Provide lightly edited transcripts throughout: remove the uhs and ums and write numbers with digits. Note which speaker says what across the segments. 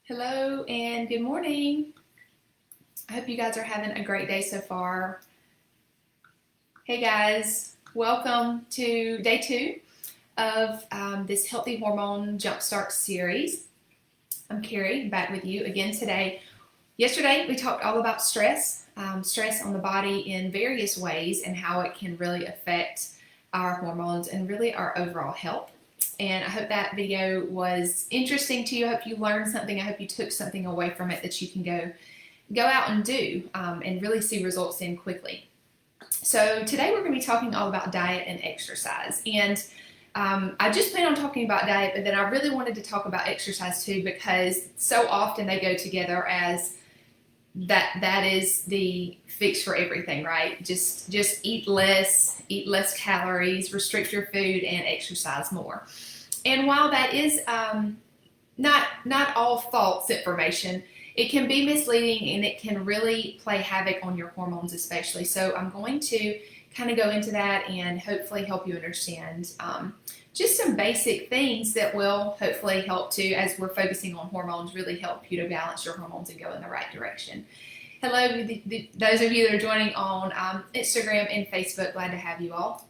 Speaker 1: Hello and good morning. I hope you guys are having a great day so far. Hey guys, welcome to day 2 of this Healthy Hormone Jumpstart series. I'm Carrie, back with you again today. Yesterday we talked all about stress on the body in various ways and how it can really affect our hormones and really our overall health. And I hope that video was interesting to you. I hope you learned something. I hope you took something away from it that you can go out and do and really see results in quickly. So today we're going to be talking all about diet and exercise. And I just plan on talking about diet, but then I really wanted to talk about exercise too, because so often they go together as that is the fix for everything, right? Just eat less calories, restrict your food, and exercise more. And while that is not all false information, it can be misleading and it can really play havoc on your hormones especially. So I'm going to kind of go into that and hopefully help you understand just some basic things that will hopefully help to, as we're focusing on hormones, really help you to balance your hormones and go in the right direction. Hello, those of you that are joining on Instagram and Facebook, glad to have you all.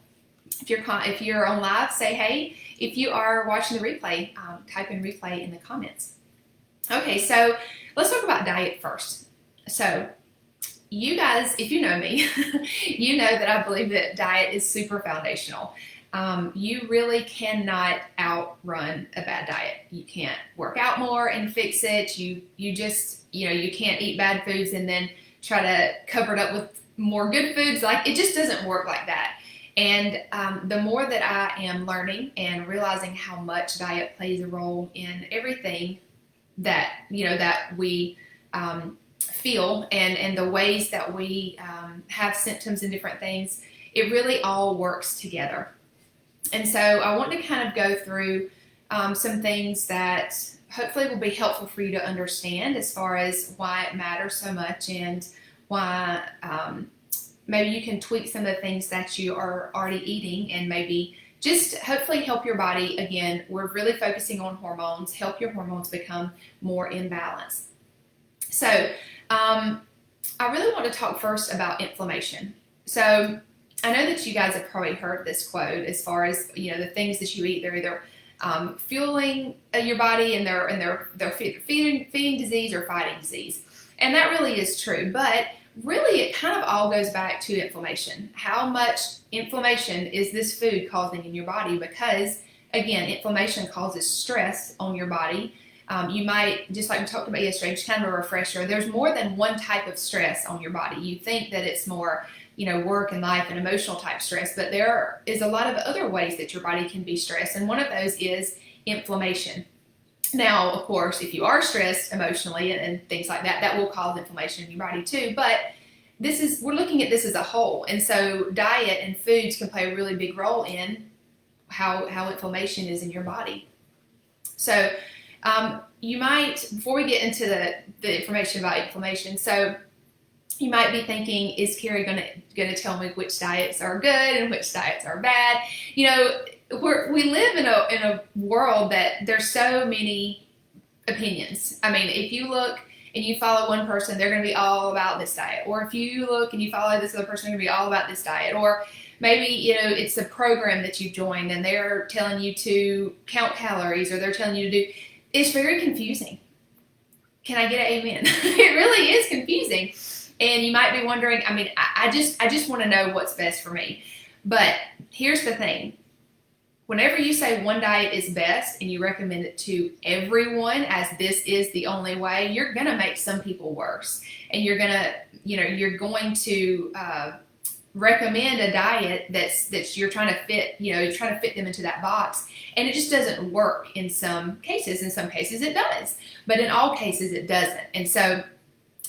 Speaker 1: If you're on live, say hey. If you are watching the replay, type in replay in the comments. Okay, so let's talk about diet first. So you guys, if you know me, you know that I believe that diet is super foundational. You really cannot outrun a bad diet. You can't work out more and fix it. You just, you can't eat bad foods and then try to cover it up with more good foods. Like, it just doesn't work like that. And the more that I am learning and realizing how much diet plays a role in everything that, that we feel and the ways that we have symptoms and different things, it really all works together. And so I want to kind of go through some things that hopefully will be helpful for you to understand as far as why it matters so much and why maybe you can tweak some of the things that you are already eating and maybe just hopefully help your body. Again, we're really focusing on hormones, help your hormones become more in balance. So I really want to talk first about inflammation. So I know that you guys have probably heard this quote as far as, the things that you eat, they're either fueling your body and they're feeding disease or fighting disease. And that really is true. But really, it kind of all goes back to inflammation. How much inflammation is this food causing in your body? Because, again, inflammation causes stress on your body. You might, just like we talked about yesterday, just kind of a refresher, there's more than one type of stress on your body. You think that it's more, work and life and emotional type stress, but there is a lot of other ways that your body can be stressed, and one of those is inflammation. Now, of course, if you are stressed emotionally and things like that, that will cause inflammation in your body too, but we're looking at this as a whole, and so diet and foods can play a really big role in how inflammation is in your body. So you might, before we get into the information about inflammation, so you might be thinking, is Carrie going to tell me which diets are good and which diets are bad? We live in a world that there's so many opinions. I mean, if you look and you follow one person, they're going to be all about this diet. Or if you look and you follow this other person, they're going to be all about this diet. Or maybe, it's a program that you've joined and they're telling you to count calories, or they're telling you to do. It's very confusing. Can I get an amen? It really is confusing. And you might be wondering, I just want to know what's best for me. But here's the thing. Whenever you say one diet is best and you recommend it to everyone as this is the only way, you're going to make some people worse. And you're going to recommend a diet that's you're trying to fit, you're trying to fit them into that box. And it just doesn't work in some cases. In some cases it does, but in all cases it doesn't. And so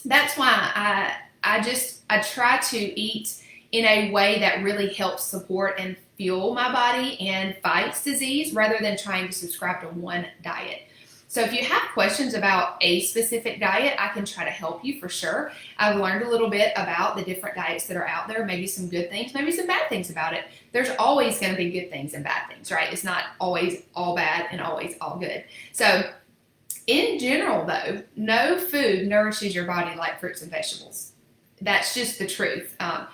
Speaker 1: that's why I try to eat in a way that really helps support and fuel my body and fights disease, rather than trying to subscribe to one diet. So if you have questions about a specific diet, I can try to help you for sure. I've learned a little bit about the different diets that are out there, maybe some good things, maybe some bad things about it. There's always going to be good things and bad things, right? It's not always all bad and always all good. So In general, though, no food nourishes your body like fruits and vegetables. That's just the truth. Some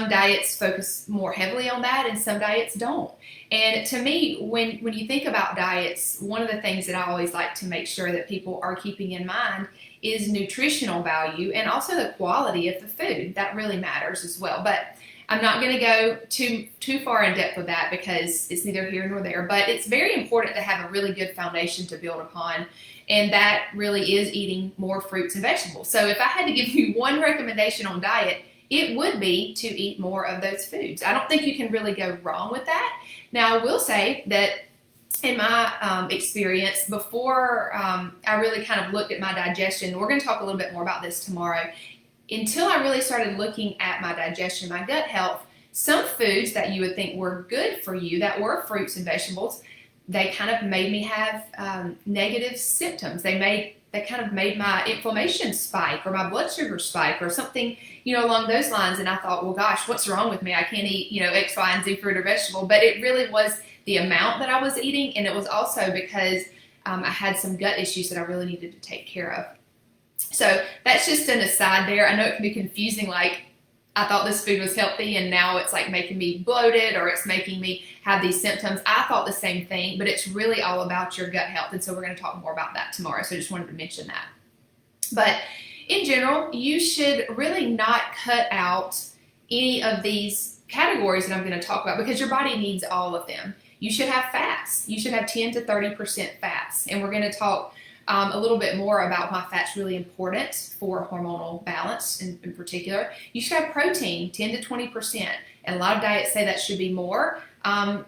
Speaker 1: diets focus more heavily on that, and some diets don't. And to me, when you think about diets, one of the things that I always like to make sure that people are keeping in mind is nutritional value and also the quality of the food. That really matters as well. But I'm not going to go too far in depth with that because it's neither here nor there. But it's very important to have a really good foundation to build upon, and that really is eating more fruits and vegetables. So if I had to give you one recommendation on diet, it would be to eat more of those foods. I don't think you can really go wrong with that. Now, I will say that in my experience, before I really kind of looked at my digestion, we're going to talk a little bit more about this tomorrow. Until I really started looking at my digestion, my gut health, some foods that you would think were good for you, that were fruits and vegetables, they kind of made me have negative symptoms. They kind of made my inflammation spike or my blood sugar spike or something, along those lines. And I thought, well, gosh, what's wrong with me? I can't eat, X, Y, and Z fruit or vegetable. But it really was the amount that I was eating. And it was also because I had some gut issues that I really needed to take care of. So that's just an aside there. I know it can be confusing, like I thought this food was healthy and now it's like making me bloated or it's making me have these symptoms. I thought the same thing, but it's really all about your gut health. And so we're going to talk more about that tomorrow. So I just wanted to mention that. But in general, you should really not cut out any of these categories that I'm going to talk about because your body needs all of them. You should have fats. You should have 10 to 30% fats. And we're going to talk a little bit more about why fat's really important for hormonal balance in particular. You should have protein, 10 to 20%. And a lot of diets say that should be more.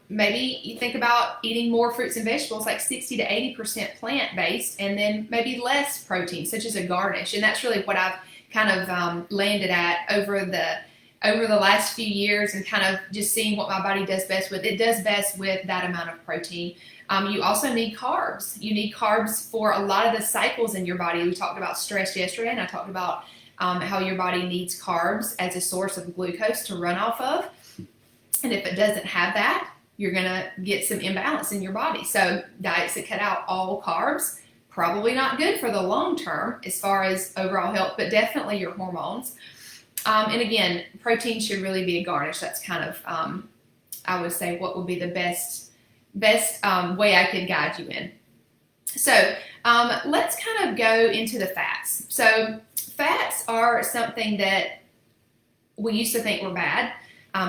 Speaker 1: Maybe you think about eating more fruits and vegetables, like 60 to 80% plant-based, and then maybe less protein, such as a garnish. And that's really what I've kind of landed at over the last few years and kind of just seeing what my body does best with. It does best with that amount of protein. You also need carbs. You need carbs for a lot of the cycles in your body. We talked about stress yesterday, and I talked about how your body needs carbs as a source of glucose to run off of. And if it doesn't have that, you're going to get some imbalance in your body. So diets that cut out all carbs, probably not good for the long term as far as overall health, but definitely your hormones. And again, protein should really be a garnish. That's kind of, I would say, what would be the best way I could guide you in. So let's kind of go into the fats. So fats are something that we used to think were bad.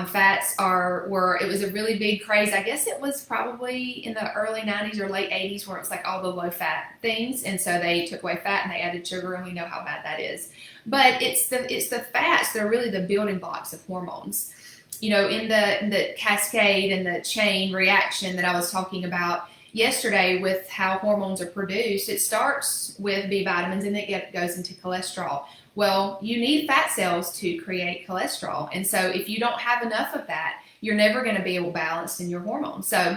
Speaker 1: Fats it was a really big craze. I guess it was probably in the early 90s or late 80s where it's like all the low fat things. And so they took away fat and they added sugar, and we know how bad that is. But it's the fats that are really the building blocks of hormones. In the cascade and the chain reaction that I was talking about yesterday with how hormones are produced, it starts with B vitamins and it goes into cholesterol. Well, you need fat cells to create cholesterol. And so if you don't have enough of that, you're never going to be able balanced in your hormones. So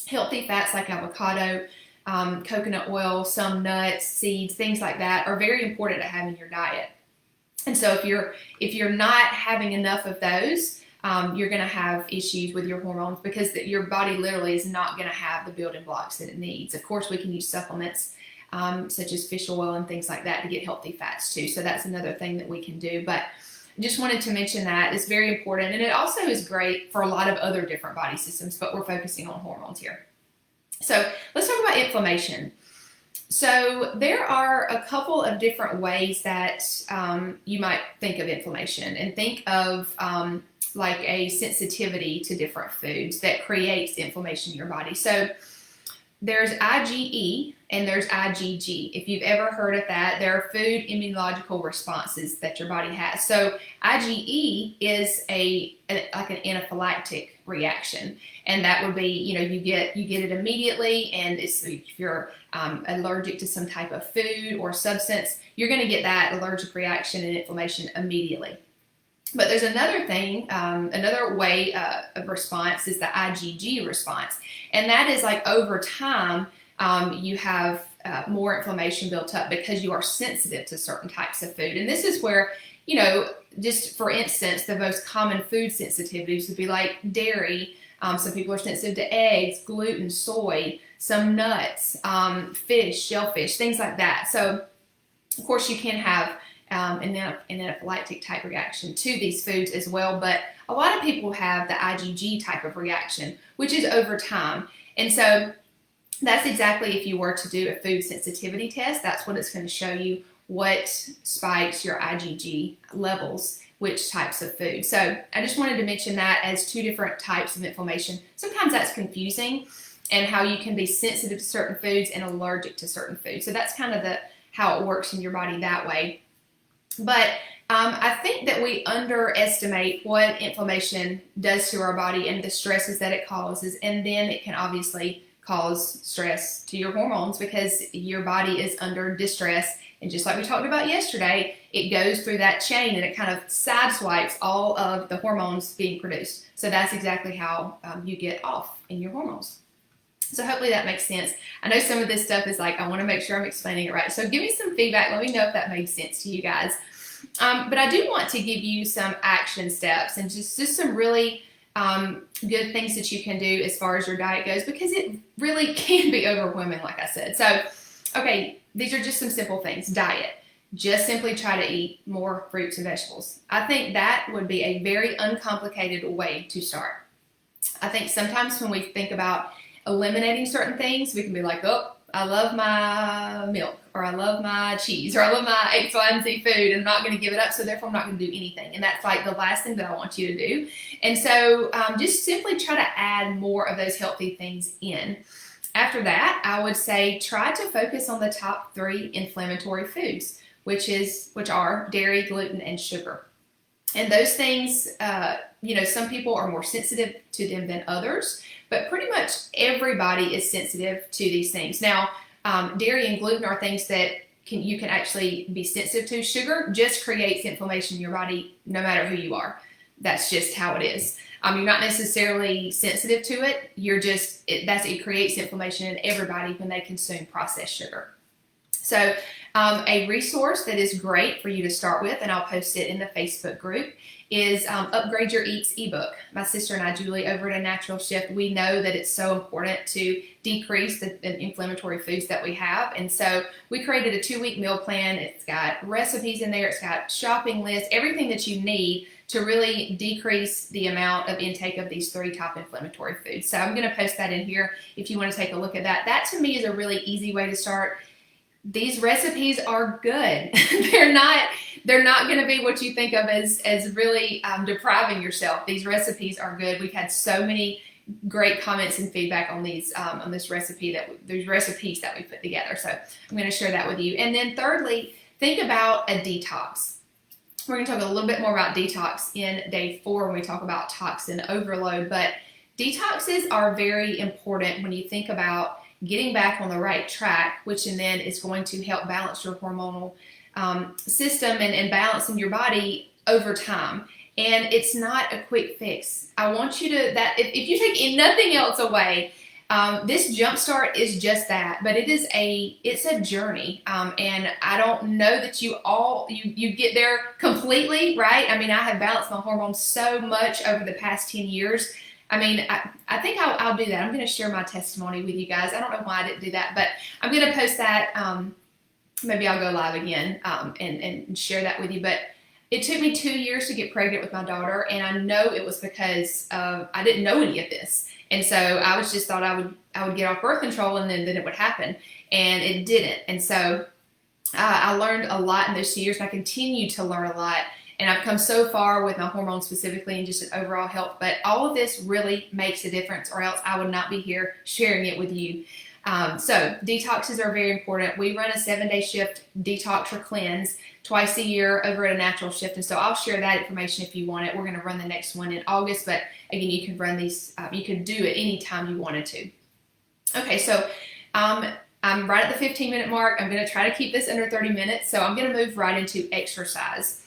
Speaker 1: healthy fats like avocado, coconut oil, some nuts, seeds, things like that are very important to have in your diet. And so if you're not having enough of those, you're going to have issues with your hormones because your body literally is not going to have the building blocks that it needs. Of course, we can use supplements such as fish oil and things like that to get healthy fats too. So that's another thing that we can do. But just wanted to mention that it's very important. And it also is great for a lot of other different body systems, but we're focusing on hormones here. So let's talk about inflammation. So there are a couple of different ways that you might think of inflammation, and think of like a sensitivity to different foods that creates inflammation in your body. So there's IgE and there's IgG. If you've ever heard of that, there are food immunological responses that your body has. So IgE is like an anaphylactic reaction, and that would be, you get it immediately, and if you're allergic to some type of food or substance, you're going to get that allergic reaction and inflammation immediately. But there's another thing, another way of response is the IgG response. And that is like over time, you have more inflammation built up because you are sensitive to certain types of food. And this is where, just for instance, the most common food sensitivities would be like dairy. Some people are sensitive to eggs, gluten, soy, some nuts, fish, shellfish, things like that. So of course you can have an anaphylactic type reaction to these foods as well, but a lot of people have the IgG type of reaction, which is over time. And so that's exactly, if you were to do a food sensitivity test, that's what it's going to show you, what spikes your IgG levels, which types of food. So I just wanted to mention that as two different types of inflammation. Sometimes that's confusing, and how you can be sensitive to certain foods and allergic to certain foods. So that's kind of how it works in your body that way. But I think that we underestimate what inflammation does to our body and the stresses that it causes, and then it can obviously cause stress to your hormones because your body is under distress. And just like we talked about yesterday, it goes through that chain and it kind of sideswipes all of the hormones being produced. So that's exactly how you get off in your hormones. So hopefully that makes sense. I know some of this stuff is like, I want to make sure I'm explaining it right. So give me some feedback. Let me know if that made sense to you guys. But I do want to give you some action steps and just some really good things that you can do as far as your diet goes, because it really can be overwhelming, like I said. So, okay, these are just some simple things. Diet. Just simply try to eat more fruits and vegetables. I think that would be a very uncomplicated way to start. I think sometimes when we think about eliminating certain things, we can be like, oh, I love my milk, or I love my cheese, or I love my X, Y, and Z food, and I'm not going to give it up, so therefore I'm not going to do anything. And that's like the last thing that I want you to do. And so just simply try to add more of those healthy things in. After that, I would say try to focus on the top 3 inflammatory foods, which are dairy, gluten, and sugar. And those things, some people are more sensitive to them than others, but pretty much everybody is sensitive to these things. Now, dairy and gluten are things that you can actually be sensitive to. Sugar just creates inflammation in your body no matter who you are. That's just how it is. You're not necessarily sensitive to it. It creates inflammation in everybody when they consume processed sugar. So a resource that is great for you to start with, and I'll post it in the Facebook group, is Upgrade Your Eats ebook. My sister and I, Julie, over at A Natural Shift, we know that it's so important to decrease the inflammatory foods that we have. And so we created a 2-week meal plan. It's got recipes in there. It's got shopping lists, everything that you need to really decrease the amount of intake of these 3 top inflammatory foods. So I'm going to post that in here if you want to take a look at that. That to me is a really easy way to start. These recipes are good. They're not going to be what you think of as really depriving yourself. These recipes are good. We've had so many great comments and feedback on these recipes that we put together. So I'm going to share that with you. And then thirdly, think about a detox. We're going to talk a little bit more about detox in day 4 when we talk about toxin overload. But detoxes are very important when you think about getting back on the right track, which then is going to help balance your hormonal system and balancing your body over time. And it's not a quick fix. I want you to, if you take nothing else away, this Jumpstart is just that, but it's a journey. And I don't know that you get there completely, right? I mean, I have balanced my hormones so much over the past 10 years. I mean, I think I'll do that. I'm going to share my testimony with you guys. I don't know why I didn't do that, but I'm going to post that. Maybe I'll go live again and share that with you. But it took me 2 years to get pregnant with my daughter, and I know it was because I didn't know any of this. And so I just thought I would get off birth control and then it would happen, and it didn't. And so I learned a lot in those 2 years, and I continue to learn a lot. And I've come so far with my hormones specifically and just overall health. But all of this really makes a difference, or else I would not be here sharing it with you. So detoxes are very important. We run a 7-day shift detox or cleanse twice a year over at A Natural Shift. And so I'll share that information if you want it. We're going to run the next one in August. But again, you can run these, you can do it anytime you wanted to. Okay, so I'm right at the 15-minute mark. I'm going to try to keep this under 30 minutes. So I'm going to move right into exercise.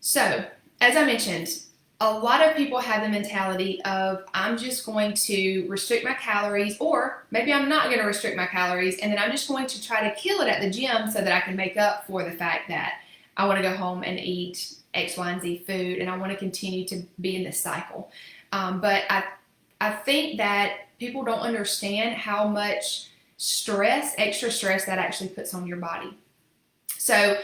Speaker 1: So, as I mentioned, a lot of people have the mentality of, I'm just going to restrict my calories, or maybe I'm not going to restrict my calories, and then I'm just going to try to kill it at the gym so that I can make up for the fact that I want to go home and eat X, Y, and Z food, and I want to continue to be in this cycle. But I think that people don't understand how much stress, extra stress, that actually puts on your body. So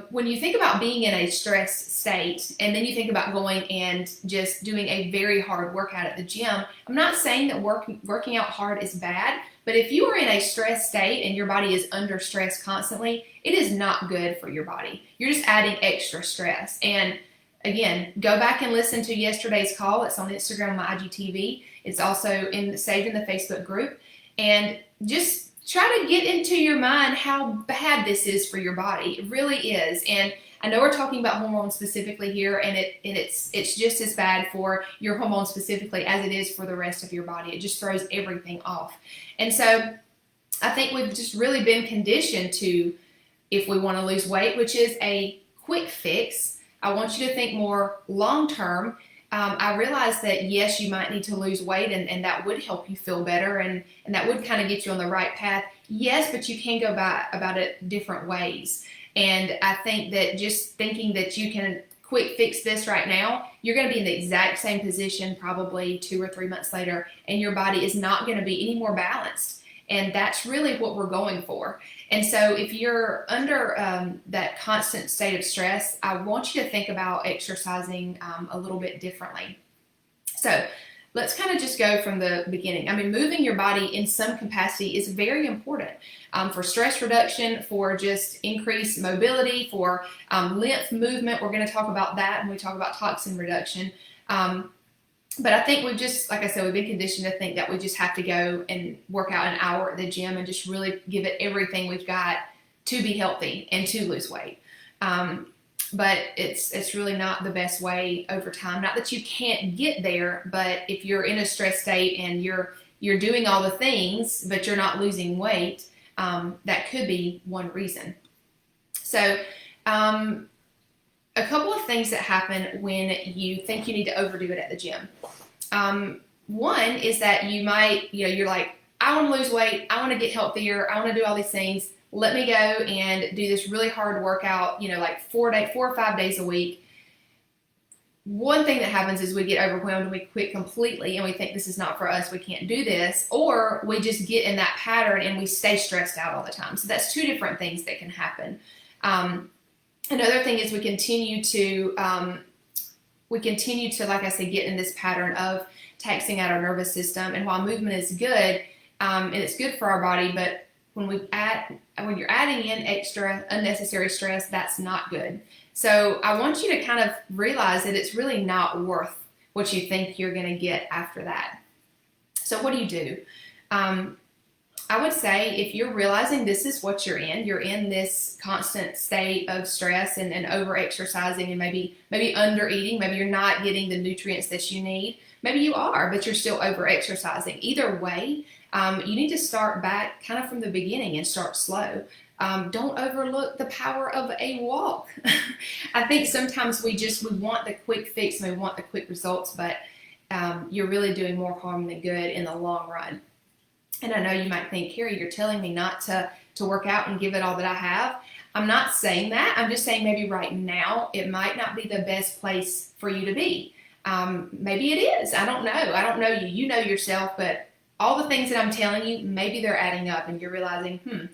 Speaker 1: when you think about being in a stress state and then you think about going and just doing a very hard workout at the gym, I'm not saying that working out hard is bad, but if you are in a stress state and your body is under stress constantly, it is not good for your body. You're just adding extra stress. And again, go back and listen to yesterday's call. It's on Instagram on my IGTV. It's also saved in the Facebook group. And just try to get into your mind how bad this is for your body. It really is. And I know we're talking about hormones specifically here, and it's just as bad for your hormones specifically as it is for the rest of your body. It just throws everything off. And so I think we've just really been conditioned to, if we want to lose weight, which is a quick fix, I want you to think more long term. I realize that yes, you might need to lose weight, and that would help you feel better, and that would kind of get you on the right path. Yes, but you can go about it different ways. And I think that just thinking that you can quick fix this right now, you're going to be in the exact same position probably 2 or 3 months later, and your body is not going to be any more balanced. And that's really what we're going for. And so if you're under that constant state of stress, I want you to think about exercising a little bit differently. So let's kind of just go from the beginning. I mean, moving your body in some capacity is very important for stress reduction, for just increased mobility, for lymph movement. We're going to talk about that when we talk about toxin reduction. But I think we've just, like I said, we've been conditioned to think that we just have to go and work out an hour at the gym and just really give it everything we've got to be healthy and to lose weight. But it's really not the best way over time. Not that you can't get there, but if you're in a stress state and you're doing all the things, but you're not losing weight, that could be one reason. So, a couple of things that happen when you think you need to overdo it at the gym. One is that you might, you're like, I want to lose weight, I want to get healthier, I want to do all these things. Let me go and do this really hard workout, like 4 or 5 days a week. One thing that happens is we get overwhelmed and we quit completely and we think this is not for us, we can't do this, or we just get in that pattern and we stay stressed out all the time. So that's 2 different things that can happen. Another thing is we continue to, like I said, get in this pattern of taxing out our nervous system. And while movement is good, and it's good for our body, but when you're adding in extra unnecessary stress, that's not good. So I want you to kind of realize that it's really not worth what you think you're going to get after that. So what do? I would say if you're realizing this is what you're in this constant state of stress and over-exercising and maybe under-eating, maybe you're not getting the nutrients that you need. Maybe you are, but you're still over-exercising. Either way, you need to start back kind of from the beginning and start slow. Don't overlook the power of a walk. I think sometimes we want the quick fix and we want the quick results, but you're really doing more harm than good in the long run. And I know you might think, Carrie, you're telling me not to work out and give it all that I have. I'm not saying that. I'm just saying maybe right now it might not be the best place for you to be. Maybe it is. I don't know. I don't know you. You know yourself, but all the things that I'm telling you, maybe they're adding up and you're realizing,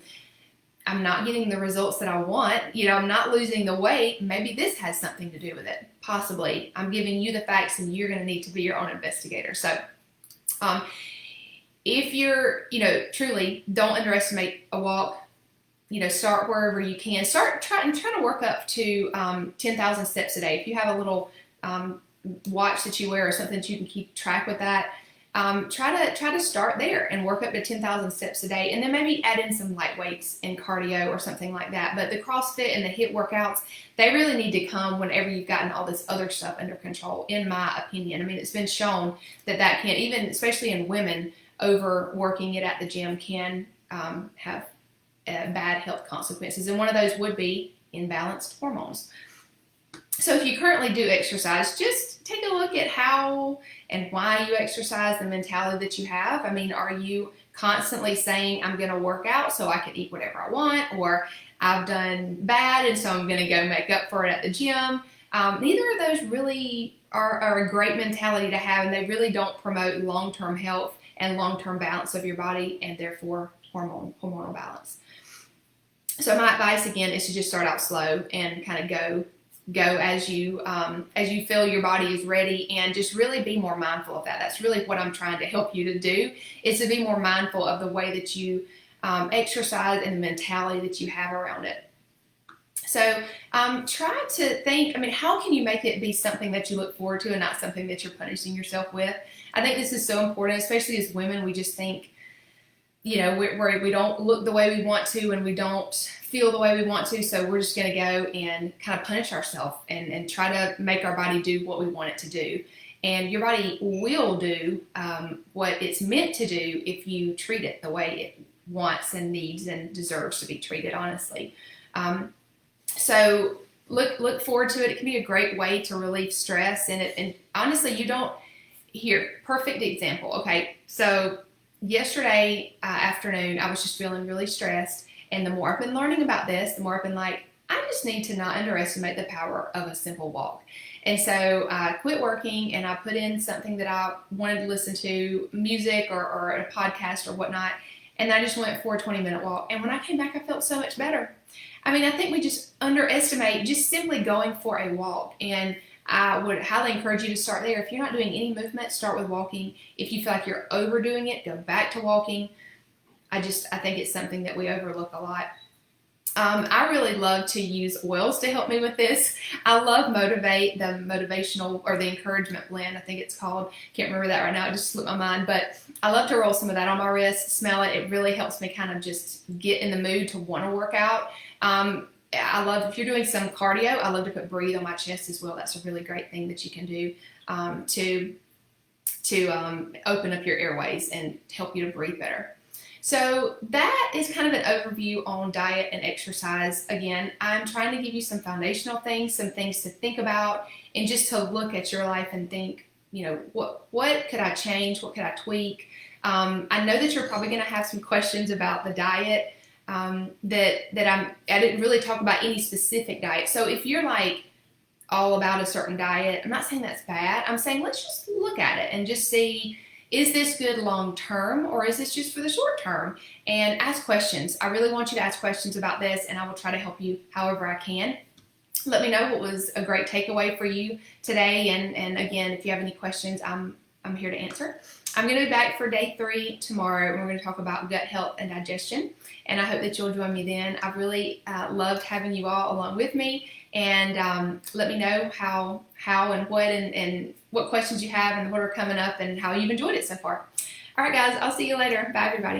Speaker 1: I'm not getting the results that I want. I'm not losing the weight. Maybe this has something to do with it. Possibly. I'm giving you the facts and you're going to need to be your own investigator. So, if you're, truly don't underestimate a walk, start wherever you can. Start trying to work up to 10,000 steps a day. If you have a little watch that you wear or something that you can keep track with that, try to start there and work up to 10,000 steps a day, and then maybe add in some light weights and cardio or something like that. But the CrossFit and the HIIT workouts, they really need to come whenever you've gotten all this other stuff under control, in my opinion. I mean, it's been shown that can, even especially in women, overworking it at the gym can have bad health consequences, and one of those would be imbalanced hormones. So if you currently do exercise, just take a look at how and why you exercise, the mentality that you have. I mean, are you constantly saying, I'm going to work out so I can eat whatever I want, or I've done bad and so I'm going to go make up for it at the gym? Neither of those really are a great mentality to have, and they really don't promote long-term health and long-term balance of your body, and therefore hormonal balance. So my advice again is to just start out slow and kind of go as you feel your body is ready, and just really be more mindful of that. That's really what I'm trying to help you to do, is to be more mindful of the way that you exercise and the mentality that you have around it. So try to think, how can you make it be something that you look forward to and not something that you're punishing yourself with? I think this is so important, especially as women. We just think, we don't look the way we want to, and we don't feel the way we want to, so we're just going to go and kind of punish ourselves and try to make our body do what we want it to do. And your body will do what it's meant to do if you treat it the way it wants and needs and deserves to be treated, honestly. So look forward to it. It can be a great way to relieve stress. And honestly, perfect example. Okay, so yesterday afternoon, I was just feeling really stressed. And the more I've been learning about this, the more I've been like, I just need to not underestimate the power of a simple walk. And so I quit working and I put in something that I wanted to listen to, music or a podcast or whatnot. And I just went for a 20-minute walk. And when I came back, I felt so much better. I think we just underestimate just simply going for a walk. And I would highly encourage you to start there. If you're not doing any movement, start with walking. If you feel like you're overdoing it, go back to walking. I think it's something that we overlook a lot. I really love to use oils to help me with this. I love Motivate, the motivational or the encouragement blend, I think it's called. Can't remember that right now, it just slipped my mind. But I love to roll some of that on my wrist, smell it. It really helps me kind of just get in the mood to want to work out. I love, if you're doing some cardio, I love to put Breathe on my chest as well. That's a really great thing that you can do to open up your airways and help you to breathe better. So that is kind of an overview on diet and exercise. Again, I'm trying to give you some foundational things, some things to think about, and just to look at your life and think, what could I change? What could I tweak? I know that you're probably going to have some questions about the diet. I didn't really talk about any specific diet. So if you're like all about a certain diet, I'm not saying that's bad. I'm saying let's just look at it and just see, is this good long term, or is this just for the short term? And ask questions. I really want you to ask questions about this, and I will try to help you however I can. Let me know what was a great takeaway for you today. And again, if you have any questions, I'm here to answer. I'm going to be back for day 3 tomorrow, and we're going to talk about gut health and digestion. And I hope that you'll join me then. I've really loved having you all along with me. And let me know how and what and what questions you have and what are coming up and how you've enjoyed it so far. All right, guys, I'll see you later. Bye, everybody.